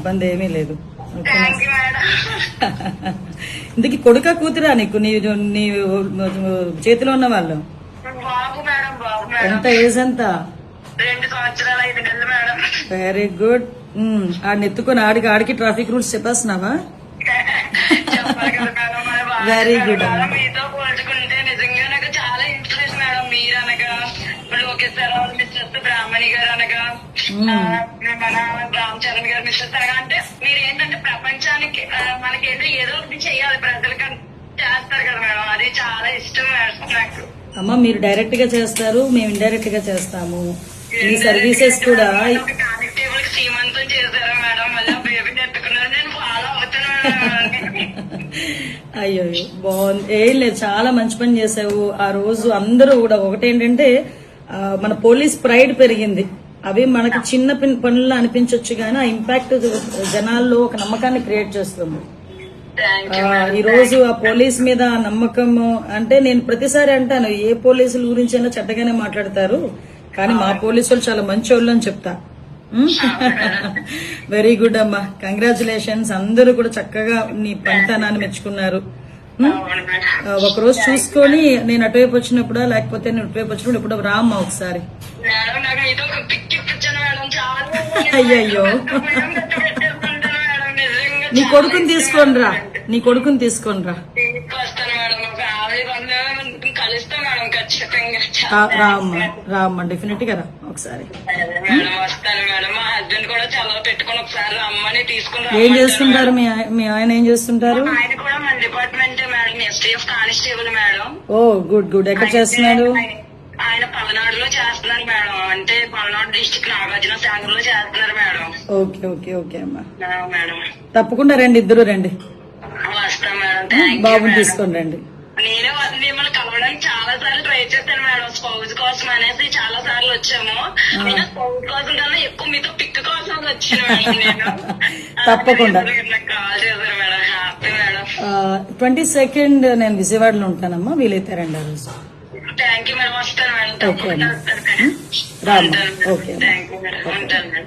ఇబ్బంది ఏమీ లేదు. Thank you madam. ఇందుకు కొడుక కూతురా నీకు నీ చేతిలో ఉన్న వాళ్ళు? బాబు మేడం, బాబు మేడం. ఎంత ఏజ్ ఎంత? 2 సంవత్సరాలు 5 నెలలు మేడం. Very good. ఆడిని ఎత్తుకొని ఆడికి ట్రాఫిక్ రూల్స్ చెప్పేస్తున్నావా? చెప్పాలి కదా మేడం, మన బాగా Very good మేడం. అమ్మా. మీతో పోల్చుకుంటే నిజంగా నాకు చాలా ఇన్స్పిరేషన్ మేడం. మీరు అనగా లోకేష్ సార్ మిస్టర్ బ్రాహ్మణి గారు అనగా మన రామ్ చరణ్ గారు మిస్టర్ అనగా అంటే మీరు ఏంటంటే ప్రపంచానికి మనకేంటో ఏదో ఒకటి చెయ్యాలి ప్రజలకి చేస్తారు కదా మేడం. అది చాలా ఇష్టం మేడం నాకు. అమ్మ మీరు డైరెక్ట్ గా చేస్తారు, మేము ఇండైరెక్ట్ గా చేస్తాము. ఈ సర్వీసెస్ కూడా కానిస్టేబుల్ కి సీమంతం చేశారు మేడం. మళ్ళీ బేబీని ఎత్తుకున్నారు. నేను ఫాలో అవుతున్నాను మేడం. అయ్యో బాగుంది. ఏం లేదు, చాలా మంచి పని చేసావు. ఆ రోజు అందరూ కూడా ఒకటేంటంటే మన పోలీస్ ప్రైడ్ పెరిగింది. అవి మనకి చిన్న పనుల్లో అనిపించవచ్చు కానీ ఆ ఇంపాక్ట్ జనాల్లో ఒక నమ్మకాన్ని క్రియేట్ చేస్తుంది. ఈ రోజు ఆ పోలీస్ మీద నమ్మకం అంటే నేను ప్రతిసారి అంటాను, ఏ పోలీసుల గురించి అయినా చెడ్డగానే మాట్లాడతారు కానీ మా పోలీసులు చాలా మంచి వాళ్ళు అని చెప్తా. వెరీ గుడ్ అమ్మా, కంగ్రాచులేషన్స్. అందరూ కూడా చక్కగా నీ పనితనాన్ని మెచ్చుకున్నారు. ఒకరోజు చూసుకొని నేను అటువైపు వచ్చినప్పుడా లేకపోతే నేను అటువైపు వచ్చినప్పుడు ఇప్పుడు రామ్మా ఒకసారి. అయ్యయ్యో, నీ కొడుకుని తీసుకొని రా, నీ కొడుకుని తీసుకొని రా. రామ్మా డెఫినెట్ గా రా ఒకసారి. ఏం చేస్తుంటారు మీ ఆయన? ఏం చేస్తుంటారు? Constable madam. Oh good good. ఎక్కడ చేస్తున్నాడు? ఆయన పల్నాడులో చేస్తున్నారు మేడం. అంటే పల్నాడు డిస్ట్రిక్ట్ నాగార్జున సాగర్ లో చేస్తున్నారు మేడం. ఓకే ఓకే ఓకే అమ్మా, మేడం తప్పకుండా రండి, ఇద్దరు రండి. వస్తాం మేడం. బాబుని తీసుకొని రండి. నేను మిమ్మల్ని కలవడానికి చాలా సార్లు ట్రై చేశాను మేడం. స్పౌజ్ కోసం అనేసి చాలా సార్లు వచ్చాము. అయినా స్పౌజ్ కోసం కన్నా ఎక్కువ మీతో పిక్ కోసం వచ్చాను మేడం. నేను తప్పకుండా కాల్ చేశారు మేడం. Happy madam. 22nd నేను విజయవాడలో ఉంటానమ్మా, వీలైతే రండి ఆ రోజు. Thank you madam. వస్తాను మేడం. ఓకే తప్పకుండా అమ్మా. వస్తాను. రామ్మా. Okay thank you madam. ఉంటాను మేడం.